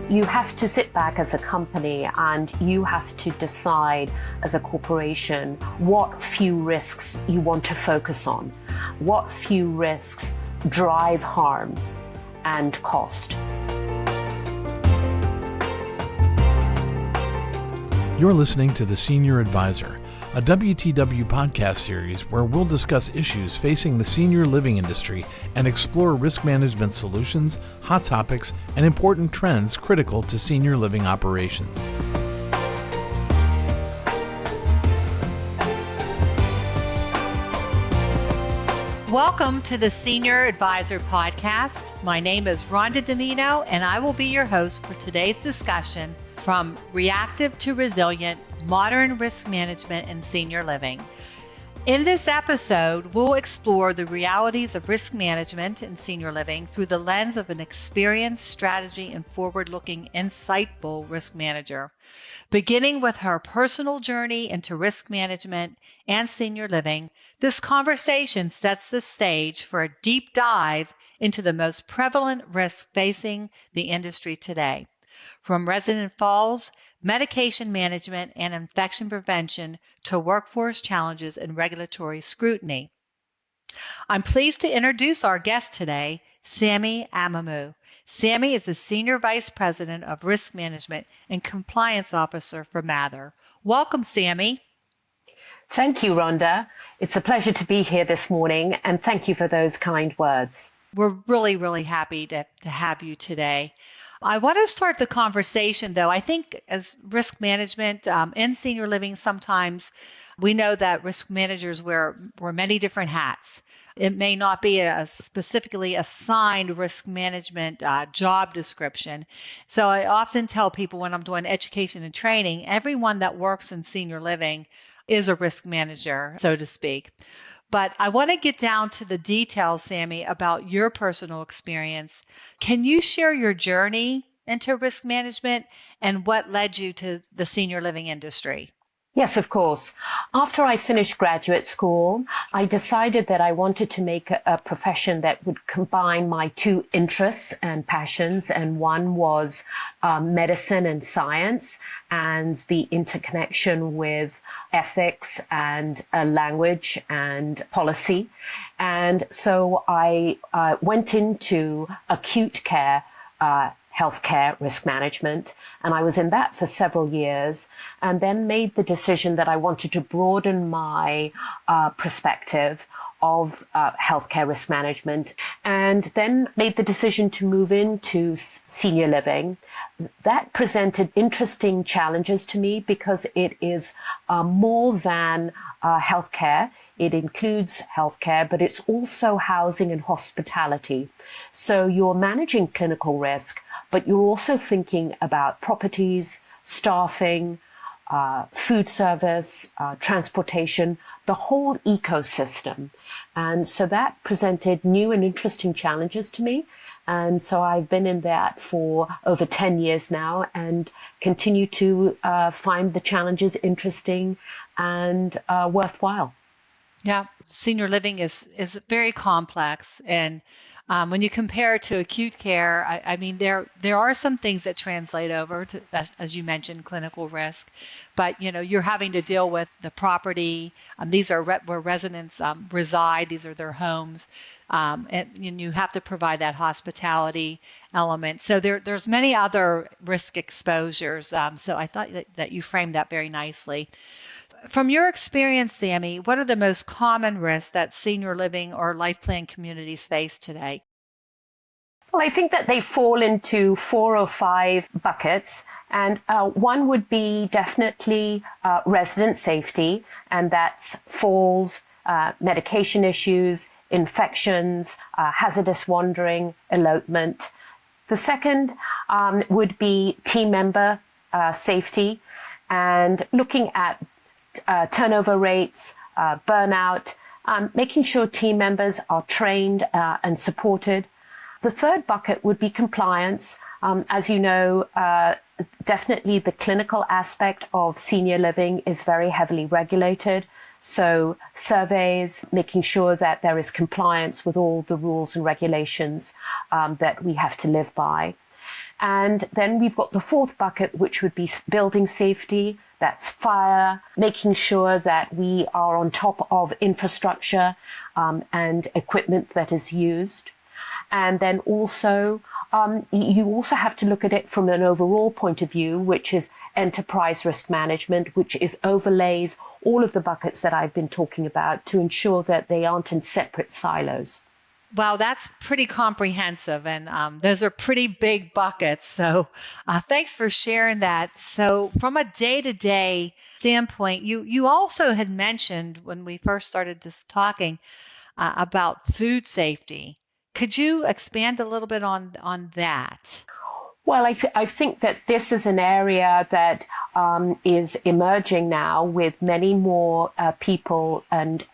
You have to sit back as a company and you have to decide as a corporation what few risks you want to focus on, what few risks drive harm and cost. You're listening to The Senior Advisor, a WTW podcast series where we'll discuss issues facing the senior living industry and explore risk management solutions, hot topics, and important trends critical to senior living operations. Welcome to the Senior Advisor podcast. My name is Rhonda Domino, and I will be your host for today's discussion from reactive to resilient, modern risk management in senior living. In this episode, we'll explore the realities of risk management in senior living through the lens of an experienced, strategy, and forward-looking, insightful risk manager. Beginning with her personal journey into risk management and senior living, this conversation sets the stage for a deep dive into the most prevalent risks facing the industry today. From resident falls, medication management and infection prevention to workforce challenges and regulatory scrutiny. I'm pleased to introduce our guest today, Samia Amamoo. Samia is the Senior Vice President of Risk Management and Compliance Officer for Mather. Welcome, Samia. Thank you, Rhonda. It's a pleasure to be here this morning, and thank you for those kind words. We're really happy to have you today. I want to start the conversation, though. I think as risk management in senior living, sometimes we know that risk managers wear many different hats. It may not be a specifically assigned risk management job description. So I often tell people when I'm doing education and training, everyone that works in senior living is a risk manager, so to speak. But I want to get down to the details, Samia, about your personal experience. Can you share your journey into risk management and what led you to the senior living industry? Yes, of course. After I finished graduate school, I decided that I wanted to make a profession that would combine my two interests and passions. And one was medicine and science and the interconnection with ethics and language and policy. And so I went into acute care healthcare risk management. And I was in that for several years and then made the decision that I wanted to broaden my perspective of healthcare risk management, and then made the decision to move into senior living. That presented interesting challenges to me because it is more than healthcare. It includes healthcare, but it's also housing and hospitality. So you're managing clinical risk, but you're also thinking about properties, staffing, food service, transportation, the whole ecosystem. And so that presented new and interesting challenges to me. And so I've been in that for over 10 years now and continue to find the challenges interesting and worthwhile. Yeah, senior living is very complex, and when you compare it to acute care, I mean there are some things that translate over to, as you mentioned, clinical risk, but you're having to deal with the property. These are where residents reside; these are their homes, and you have to provide that hospitality element. So there's many other risk exposures. So I thought that you framed that very nicely. From your experience, Samia, what are the most common risks that senior living or life plan communities face today? Well, I think that they fall into 4 or 5 buckets. And one would be definitely resident safety, and that's falls, medication issues, infections, hazardous wandering, elopement. The second would be team member safety and looking at turnover rates, burnout, making sure team members are trained and supported. The third bucket would be compliance. As you know, definitely the clinical aspect of senior living is very heavily regulated. So surveys, making sure that there is compliance with all the rules and regulations that we have to live by. And then we've got the fourth bucket, which would be building safety. That's fire, making sure that we are on top of infrastructure and equipment that is used. And then also, you also have to look at it from an overall point of view, which is enterprise risk management, which is overlays all of the buckets that I've been talking about to ensure that they aren't in separate silos. Wow, that's pretty comprehensive, and those are pretty big buckets. So thanks for sharing that. So from a day-to-day standpoint, you also had mentioned when we first started this talking about food safety. Could you expand a little bit on that? Well, I think that this is an area that is emerging now with many more people and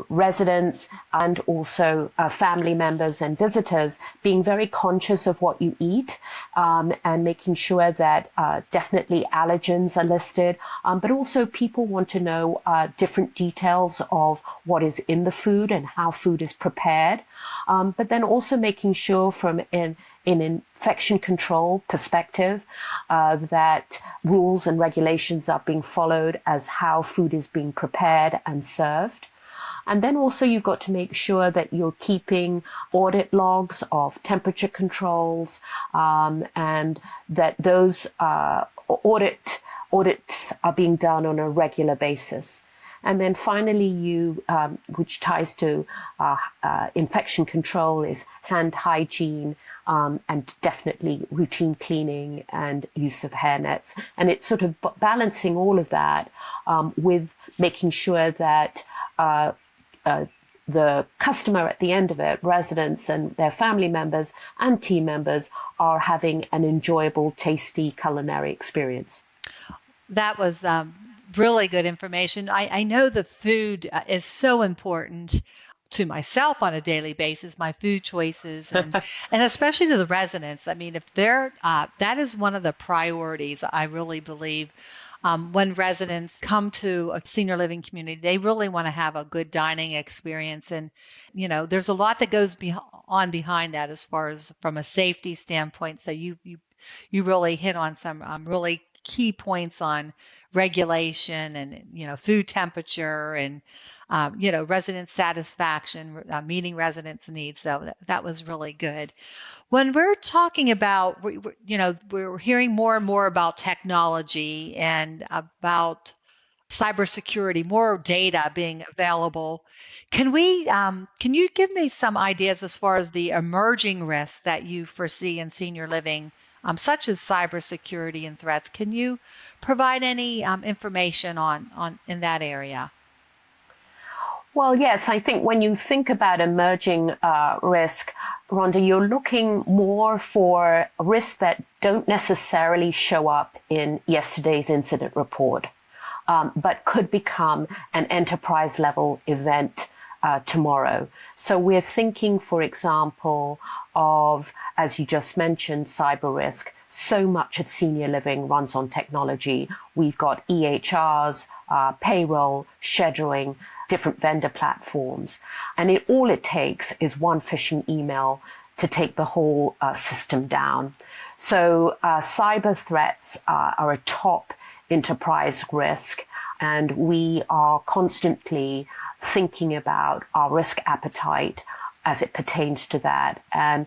residents and also family members and visitors being very conscious of what you eat and making sure that definitely allergens are listed, but also people want to know different details of what is in the food and how food is prepared, but then also making sure from an infection control perspective that rules and regulations are being followed as how food is being prepared and served. And then also you've got to make sure that you're keeping audit logs of temperature controls and that those audits are being done on a regular basis. And then finally, which ties to infection control, is hand hygiene and definitely routine cleaning and use of hairnets. And it's sort of balancing all of that with making sure that the customer at the end of it, residents and their family members and team members, are having an enjoyable, tasty culinary experience. That was really good information. I know the food is so important to myself on a daily basis, my food choices, and especially to the residents. I mean, if they're that is one of the priorities, I really believe. When residents come to a senior living community, they really want to have a good dining experience. And, there's a lot that goes on behind that as far as from a safety standpoint. So you really hit on some really key points on regulation and, food temperature and, resident satisfaction, meeting residents' needs. So that was really good. When we're talking about, we're hearing more and more about technology and about cybersecurity, more data being available. Can you give me some ideas as far as the emerging risks that you foresee in senior living, such as cybersecurity and threats? Can you provide any information on in that area? Well, yes, I think when you think about emerging risk, Rhonda, you're looking more for risks that don't necessarily show up in yesterday's incident report, but could become an enterprise level event tomorrow. So we're thinking, for example, of, as you just mentioned, cyber risk. So much of senior living runs on technology. We've got EHRs, payroll, scheduling, different vendor platforms. And all it takes is one phishing email to take the whole system down. So cyber threats are a top enterprise risk, and we are constantly thinking about our risk appetite as it pertains to that, and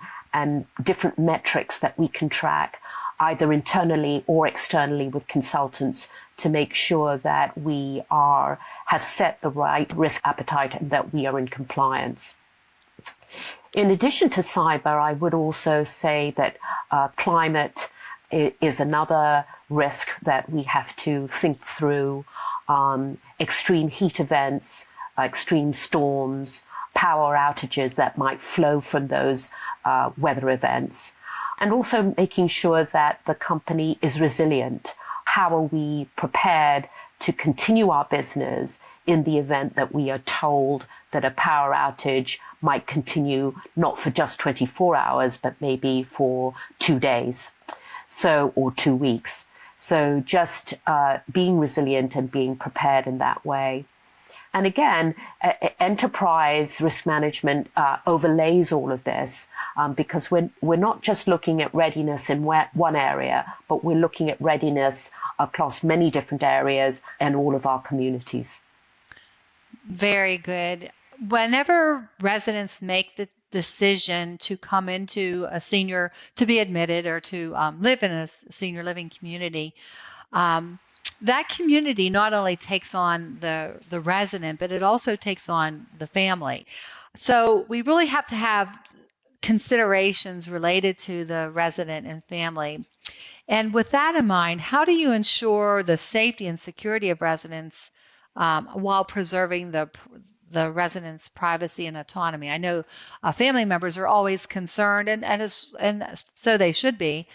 different metrics that we can track either internally or externally with consultants to make sure that we have set the right risk appetite and that we are in compliance. In addition to cyber, I would also say that climate is another risk that we have to think through. Extreme heat events, extreme storms, power outages that might flow from those weather events. And also making sure that the company is resilient. How are we prepared to continue our business in the event that we are told that a power outage might continue not for just 24 hours, but maybe for 2 days, or 2 weeks. So just being resilient and being prepared in that way. And again, enterprise risk management overlays all of this because we're not just looking at readiness in one area, but we're looking at readiness across many different areas and all of our communities. Very good. Whenever residents make the decision to come into to be admitted or to live in a senior living community, that community not only takes on the resident, but it also takes on the family. So we really have to have considerations related to the resident and family. And with that in mind, how do you ensure the safety and security of residents while preserving the residents' privacy and autonomy? I know family members are always concerned, and so they should be,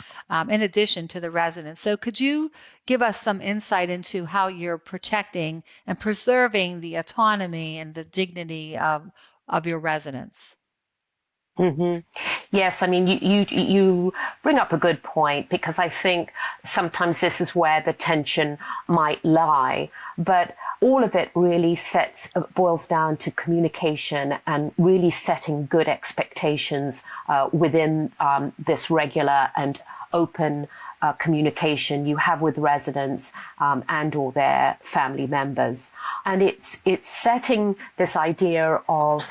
in addition to the residents. So could you give us some insight into how you're protecting and preserving the autonomy and the dignity of your residents? Mm-hmm. Yes, I mean, you bring up a good point because I think sometimes this is where the tension might lie. But all of it really boils down to communication and really setting good expectations within this regular and open communication you have with residents and or their family members. And it's setting this idea of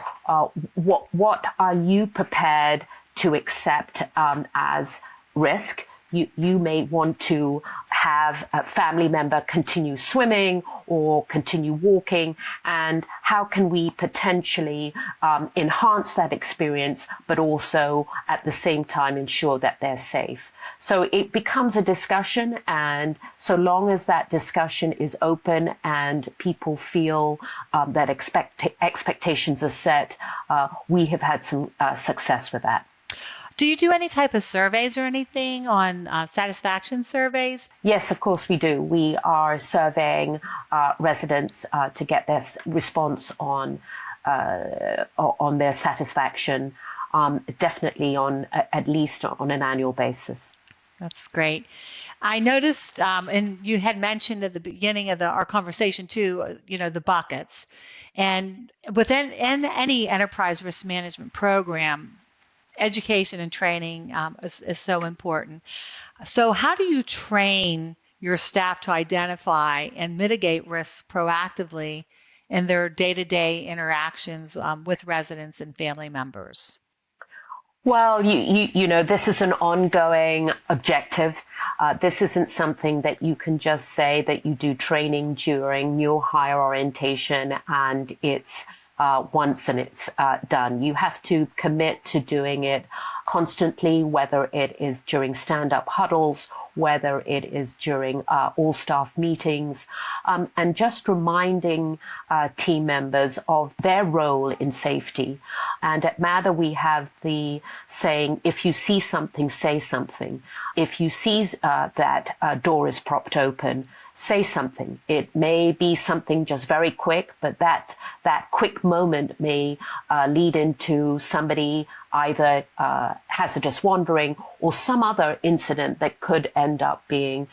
what are you prepared to accept as risk. You may want to have a family member continue swimming or continue walking, and how can we potentially enhance that experience, but also at the same time ensure that they're safe. So it becomes a discussion, and so long as that discussion is open and people feel that expectations are set, we have had some success with that. Do you do any type of surveys or anything on satisfaction surveys? Yes, of course we do. We are surveying residents to get their response on their satisfaction, definitely on at least on an annual basis. That's great. I noticed, and you had mentioned at the beginning of our conversation too, the buckets. And within any enterprise risk management program, education and training is so important. So how do you train your staff to identify and mitigate risks proactively in their day-to-day interactions with residents and family members? Well, this is an ongoing objective. This isn't something that you can just say that you do training during new hire orientation and it's once and it's done. You have to commit to doing it constantly, whether it is during stand-up huddles, whether it is during all staff meetings, and just reminding team members of their role in safety. And at Mather, we have the saying, if you see something, say something. If you see that a door is propped open, say something. It may be something just very quick, but that quick moment may lead into somebody either hazardous wandering or some other incident that could end up being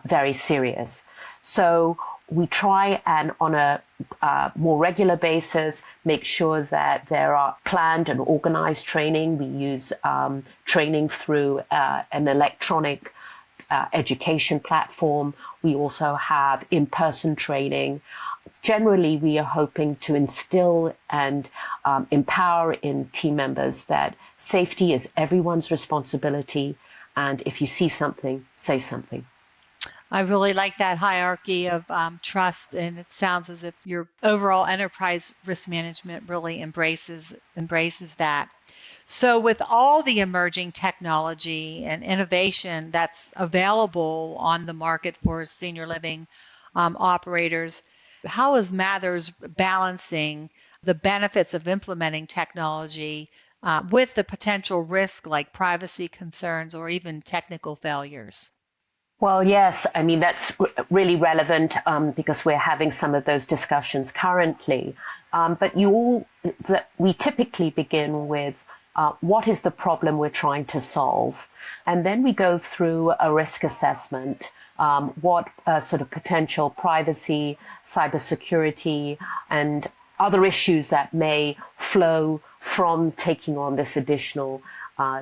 very serious. So we try and on a more regular basis make sure that there are planned and organized training. We use training through an electronic education platform. We also have in-person training. Generally, we are hoping to instill and empower in team members that safety is everyone's responsibility. And if you see something, say something. I really like that hierarchy of trust, and it sounds as if your overall enterprise risk management really embraces that. So with all the emerging technology and innovation that's available on the market for senior living operators, how is Mathers balancing the benefits of implementing technology with the potential risk like privacy concerns or even technical failures? Well, yes, I mean, that's really relevant because we're having some of those discussions currently. But we typically begin with what is the problem we're trying to solve? And then we go through a risk assessment. What sort of potential privacy, cybersecurity, and other issues that may flow from taking on this additional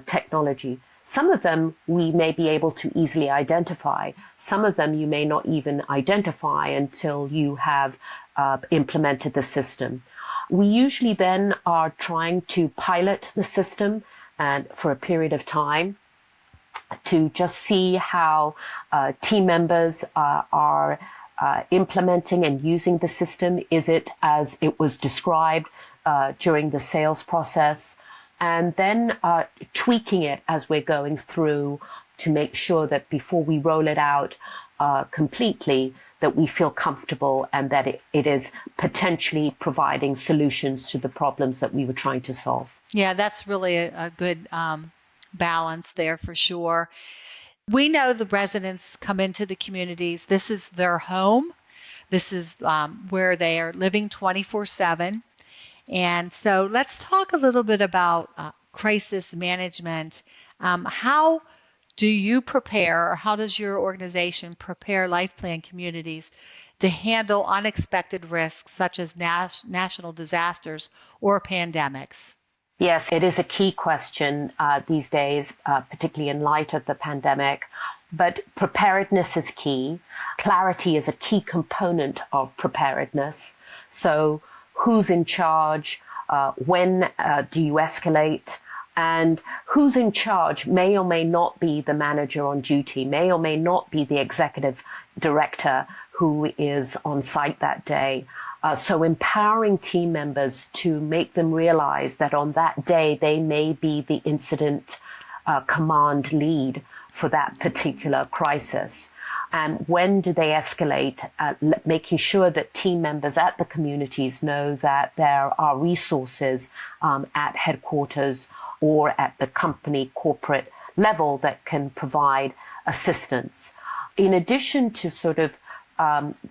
technology. Some of them we may be able to easily identify. Some of them you may not even identify until you have implemented the system. We usually then are trying to pilot the system and for a period of time to just see how team members are implementing and using the system. Is it as it was described during the sales process? And then tweaking it as we're going through to make sure that before we roll it out completely, that we feel comfortable and that it is potentially providing solutions to the problems that we were trying to solve. Yeah, that's really a good balance there for sure. We know the residents come into the communities. This is their home. This is where they are living 24/7. And so let's talk a little bit about crisis management. How do you prepare, or how does your organization prepare life plan communities to handle unexpected risks such as national disasters or pandemics? Yes, it is a key question these days, particularly in light of the pandemic. But preparedness is key. Clarity is a key component of preparedness. So who's in charge? When do you escalate? And who's in charge may or may not be the manager on duty, may or may not be the executive director who is on site that day. So empowering team members to make them realize that on that day, they may be the incident command lead for that particular crisis. And when do they escalate? Making sure that team members at the communities know that there are resources at headquarters or at the company corporate level that can provide assistance. In addition to sort of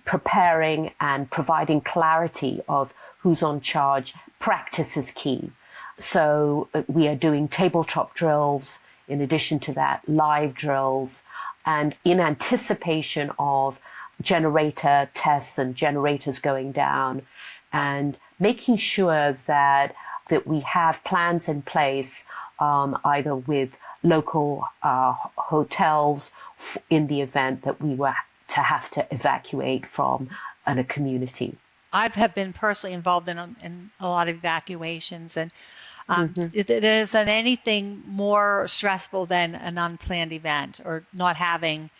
preparing and providing clarity of who's on charge, practice is key. So we are doing tabletop drills, in addition to that, live drills, and in anticipation of generator tests and generators going down, and making sure that we have plans in place, either with local hotels in the event that we were to have to evacuate from a community. I have been personally involved in a lot of evacuations, and there isn't anything more stressful than an unplanned event or not having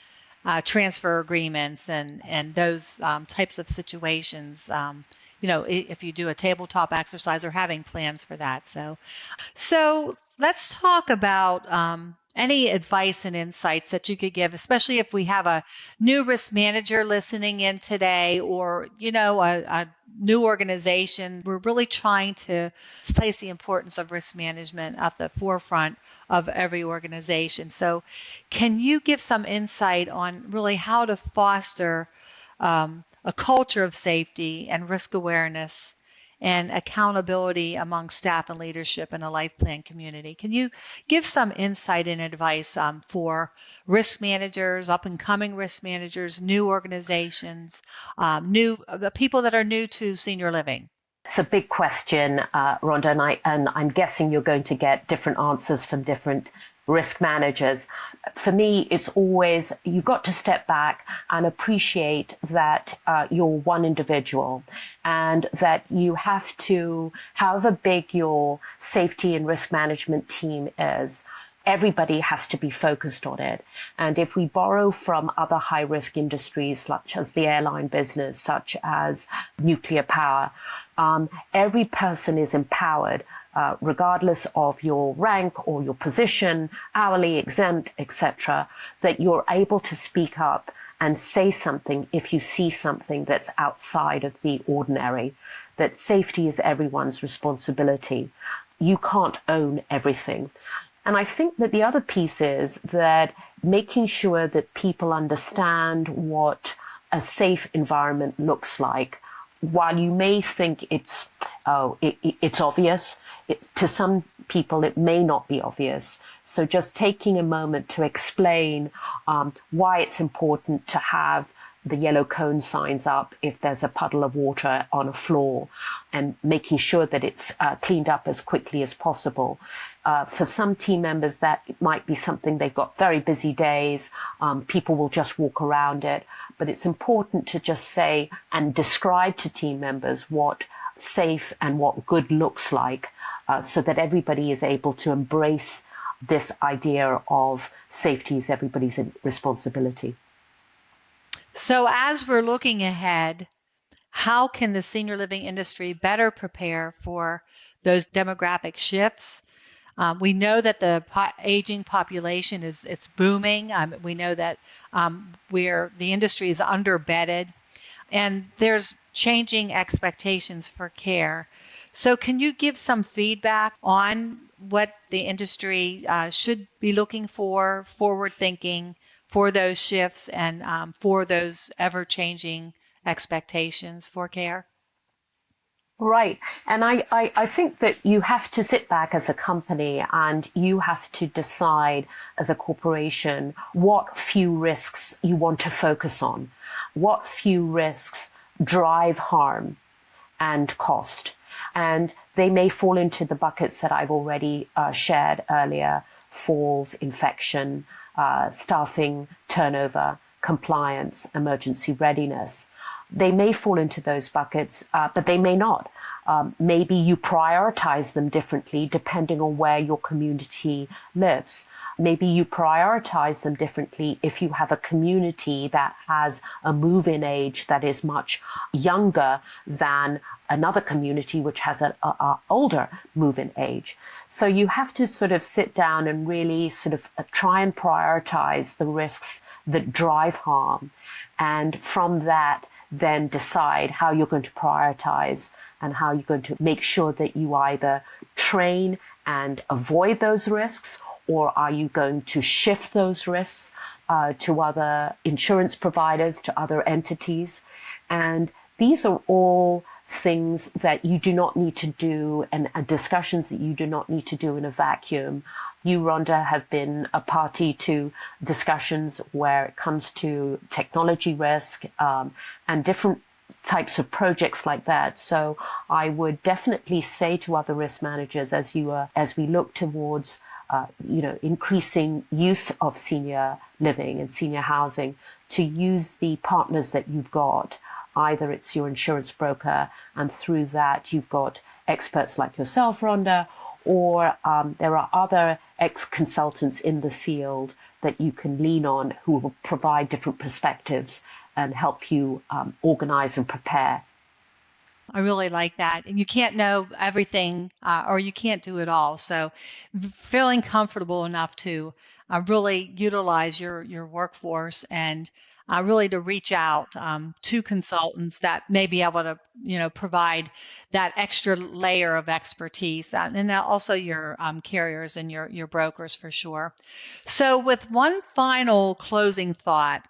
transfer agreements and those types of situations. If you do a tabletop exercise or having plans for that. So let's talk about any advice and insights that you could give, especially if we have a new risk manager listening in today, or, a new organization. We're really trying to place the importance of risk management at the forefront of every organization. So can you give some insight on really how to foster a culture of safety and risk awareness and accountability among staff and leadership in a life plan community? Can you give some insight and advice for risk managers, up and coming risk managers, new organizations, the people that are new to senior living? It's a big question, Rhonda, and I'm guessing you're going to get different answers from different risk managers. For me, it's always, you've got to step back and appreciate that you're one individual, and that you have to, however big your safety and risk management team is, everybody has to be focused on it. And if we borrow from other high-risk industries, such as the airline business, such as nuclear power, every person is empowered, regardless of your rank or your position, hourly, exempt, etc., that you're able to speak up and say something if you see something that's outside of the ordinary, that safety is everyone's responsibility. You can't own everything. And I think that the other piece is that making sure that people understand what a safe environment looks like. While you may think it's oh, it's obvious. To some people, it may not be obvious. So just taking a moment to explain why it's important to have the yellow cone signs up if there's a puddle of water on a floor, and making sure that it's cleaned up as quickly as possible. For some team members, that might be something they've got very busy days. People will just walk around it. But it's important to just say and describe to team members what safe and what good looks like, so that everybody is able to embrace this idea of safety is everybody's responsibility. So as we're looking ahead, how can the senior living industry better prepare for those demographic shifts? We know that the aging population it's booming. We know that the industry is underbedded, and there's changing expectations for care. So can you give some feedback on what the industry should be looking for, forward thinking, for those shifts and for those ever-changing expectations for care? Right. And I think that you have to sit back as a company and you have to decide as a corporation what few risks you want to focus on, what few risks drive harm and cost. And they may fall into the buckets that I've already shared earlier: falls, infection, staffing, turnover, compliance, emergency readiness. They may fall into those buckets, but they may not. Maybe you prioritize them differently depending on where your community lives. Maybe you prioritize them differently if you have a community that has a move-in age that is much younger than another community which has an older move-in age. So you have to sort of sit down and really sort of try and prioritize the risks that drive harm. And from that, then decide how you're going to prioritize and how you're going to make sure that you either train and avoid those risks, or are you going to shift those risks to other insurance providers, to other entities. And these are all things that you do not need to do, and discussions that you do not need to do in a vacuum. You, Rhonda, have been a party to discussions where it comes to technology risk and different types of projects like that. So I would definitely say to other risk managers, as we look towards increasing use of senior living and senior housing, to use the partners that you've got. Either it's your insurance broker, and through that you've got experts like yourself, Rhonda, or there are other ex-consultants in the field that you can lean on who will provide different perspectives and help you organize and prepare. I really like that. And you can't know everything or you can't do it all. So feeling comfortable enough to really utilize your workforce and really to reach out to consultants that may be able to, provide that extra layer of expertise, and also your carriers and your brokers for sure. So with one final closing thought,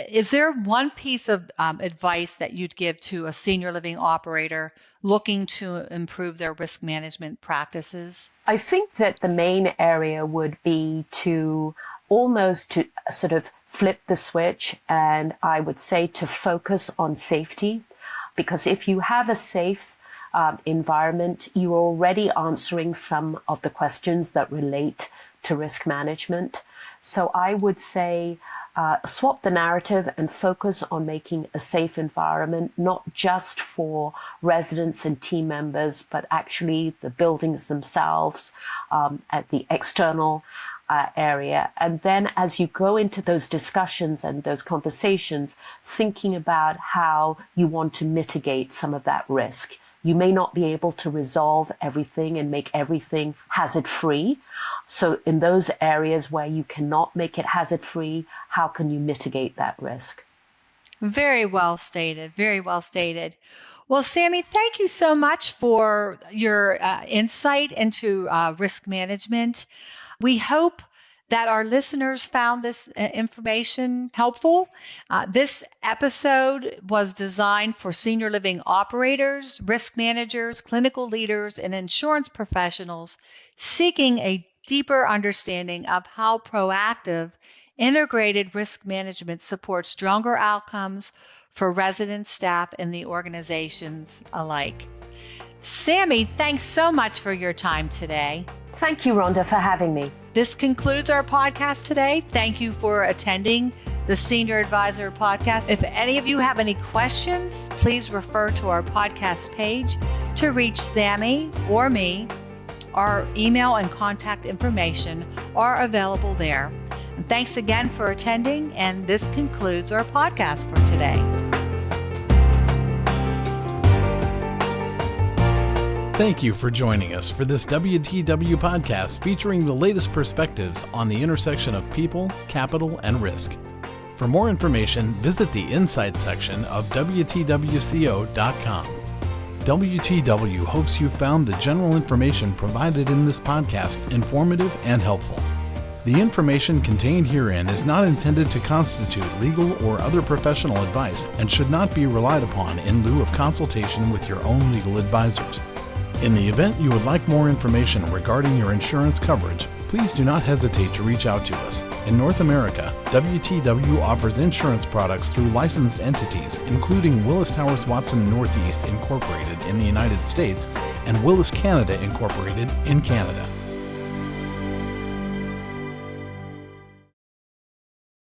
is there one piece of advice that you'd give to a senior living operator looking to improve their risk management practices? I think that the main area would be to almost to sort of flip the switch, and I would say to focus on safety, because if you have a safe environment, you're already answering some of the questions that relate to risk management. So I would say swap the narrative and focus on making a safe environment, not just for residents and team members, but actually the buildings themselves, at the external area. And then as you go into those discussions and those conversations, thinking about how you want to mitigate some of that risk. You may not be able to resolve everything and make everything hazard-free. So in those areas where you cannot make it hazard-free, how can you mitigate that risk? Very well stated. Very well stated. Well, Sammy, thank you so much for your insight into risk management. We hope that our listeners found this information helpful. This episode was designed for senior living operators, risk managers, clinical leaders, and insurance professionals seeking a deeper understanding of how proactive, integrated risk management supports stronger outcomes for residents, staff, and the organizations alike. Sammy, thanks so much for your time today. Thank you, Rhonda, for having me. This concludes our podcast today. Thank you for attending the Senior Advisor podcast. If any of you have any questions, please refer to our podcast page to reach Sammy or me. Our email and contact information are available there. And thanks again for attending, and this concludes our podcast for today. Thank you for joining us for this WTW podcast featuring the latest perspectives on the intersection of people, capital, and risk. For more information, visit the Insights section of WTWCO.com. WTW hopes you found the general information provided in this podcast informative and helpful. The information contained herein is not intended to constitute legal or other professional advice and should not be relied upon in lieu of consultation with your own legal advisors. In the event you would like more information regarding your insurance coverage, please do not hesitate to reach out to us. In North America, WTW offers insurance products through licensed entities, including Willis Towers Watson Northeast Incorporated in the United States and Willis Canada Incorporated in Canada.